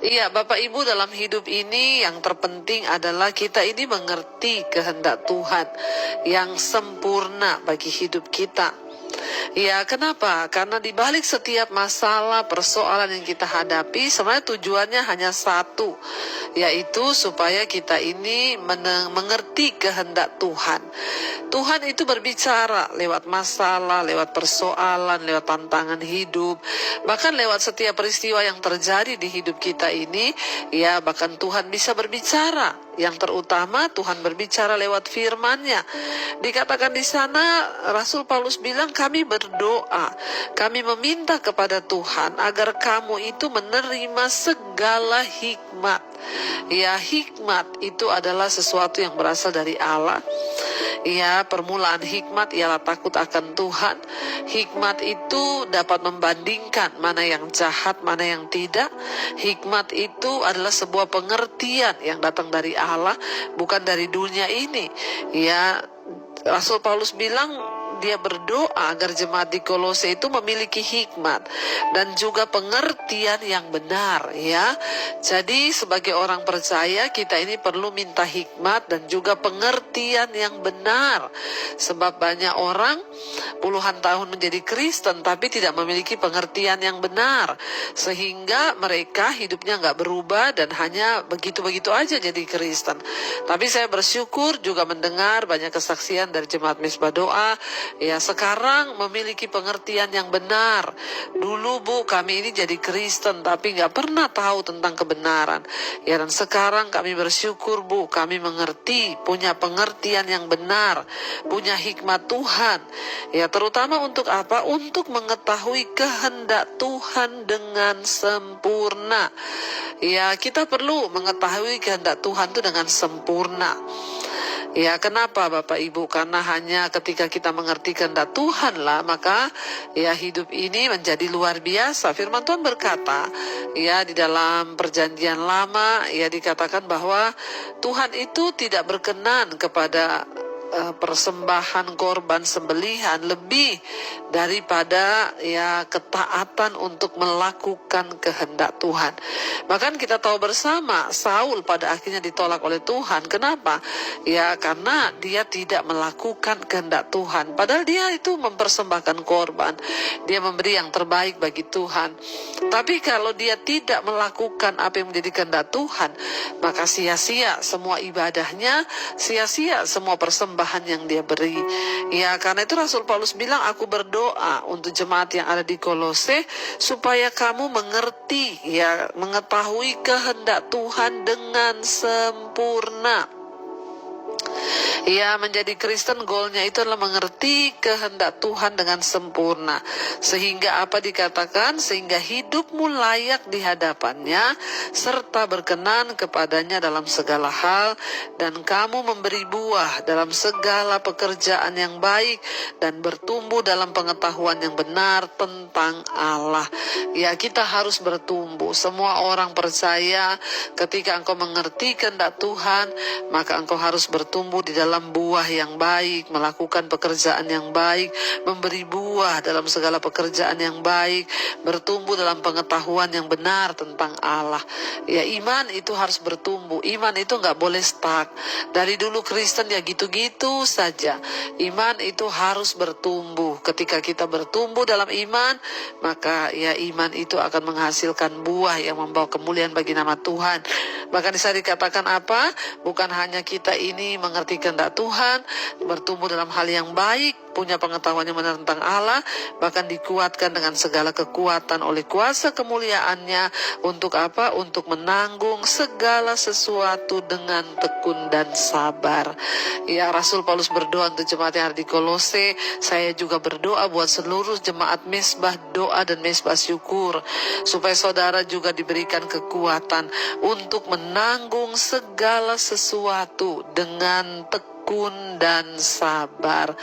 Iya, Bapak Ibu, dalam hidup ini yang terpenting adalah kita ini mengerti kehendak Tuhan yang sempurna bagi hidup kita. Ya, kenapa? Karena di balik setiap masalah, persoalan yang kita hadapi, sebenarnya tujuannya hanya satu, yaitu supaya kita ini mengerti kehendak Tuhan. Tuhan itu berbicara lewat masalah, lewat persoalan, lewat tantangan hidup, bahkan lewat setiap peristiwa yang terjadi di hidup kita ini, ya bahkan Tuhan bisa berbicara. Yang terutama Tuhan berbicara lewat firman-Nya. Dikatakan di sana Rasul Paulus bilang, kami berdoa, kami meminta kepada Tuhan agar kamu itu menerima segala hikmat. Ya, hikmat itu adalah sesuatu yang berasal dari Allah. Ya, permulaan hikmat ialah takut akan Tuhan. Hikmat itu dapat membandingkan mana yang jahat, mana yang tidak. Hikmat itu adalah sebuah pengertian yang datang dari Allah, bukan dari dunia ini. Ya, Rasul Paulus bilang dia berdoa agar jemaat di Kolose itu memiliki hikmat dan juga pengertian yang benar, ya. Jadi sebagai orang percaya kita ini perlu minta hikmat dan juga pengertian yang benar. Sebab banyak orang puluhan tahun menjadi Kristen tapi tidak memiliki pengertian yang benar, sehingga mereka hidupnya nggak berubah dan hanya begitu-begitu aja jadi Kristen. Tapi saya bersyukur juga mendengar banyak kesaksian dari jemaat Mezbah Doa, ya sekarang memiliki pengertian yang benar. Dulu Bu, kami ini jadi Kristen tapi nggak pernah tahu tentang kebenaran. Ya, dan sekarang kami bersyukur Bu, kami mengerti, punya pengertian yang benar, punya hikmat Tuhan. Ya, terutama untuk apa? Untuk mengetahui kehendak Tuhan dengan sempurna. Ya, kita perlu mengetahui kehendak Tuhan itu dengan sempurna. Ya, kenapa Bapak Ibu? Karena hanya ketika kita mengerti kehendak Tuhan lah, maka ya hidup ini menjadi luar biasa. Firman Tuhan berkata, ya di dalam perjanjian lama, ya dikatakan bahwa Tuhan itu tidak berkenan kepada persembahan korban sembelihan lebih daripada ya ketaatan untuk melakukan kehendak Tuhan. Bahkan kita tahu bersama Saul pada akhirnya ditolak oleh Tuhan. Kenapa? Ya karena dia tidak melakukan kehendak Tuhan. Padahal dia itu mempersembahkan korban, dia memberi yang terbaik bagi Tuhan. Tapi kalau dia tidak melakukan apa yang menjadi kehendak Tuhan, maka sia-sia semua ibadahnya, sia-sia semua persembahan yang dia beri. Ya, karena itu Rasul Paulus bilang, aku berdoa untuk jemaat yang ada di Kolose supaya kamu mengerti, ya, mengetahui kehendak Tuhan dengan sempurna. Ya, menjadi Kristen goalnya itu adalah mengerti kehendak Tuhan dengan sempurna. Sehingga apa dikatakan? Sehingga hidupmu layak di hadapannya, serta berkenan kepadanya dalam segala hal, dan kamu memberi buah dalam segala pekerjaan yang baik, dan bertumbuh dalam pengetahuan yang benar tentang Allah. Ya, kita harus bertumbuh. Semua orang percaya ketika engkau mengerti kehendak Tuhan, maka engkau harus bertumbuh di dalam buah yang baik, melakukan pekerjaan yang baik, memberi buah dalam segala pekerjaan yang baik, bertumbuh dalam pengetahuan yang benar tentang Allah. Ya, iman itu harus bertumbuh. Iman itu nggak boleh stuck. Dari dulu Kristen ya gitu-gitu saja. Iman itu harus bertumbuh. Ketika kita bertumbuh dalam iman, maka ya iman itu akan menghasilkan buah yang membawa kemuliaan bagi nama Tuhan. Bahkan bisa dikatakan apa? Bukan hanya kita ini mengerti kehendak Tuhan, bertumbuh dalam hal yang baik, punya pengetahuan yang benar tentang Allah, bahkan dikuatkan dengan segala kekuatan oleh kuasa kemuliaannya. Untuk apa? Untuk menanggung segala sesuatu dengan tekun dan sabar. Ya, Rasul Paulus berdoa untuk jemaat yang ada di Kolose. Saya juga berdoa buat seluruh jemaat Mezbah Doa dan Mezbah Syukur, supaya saudara juga diberikan kekuatan untuk menanggung segala sesuatu dengan tekun dan sabar.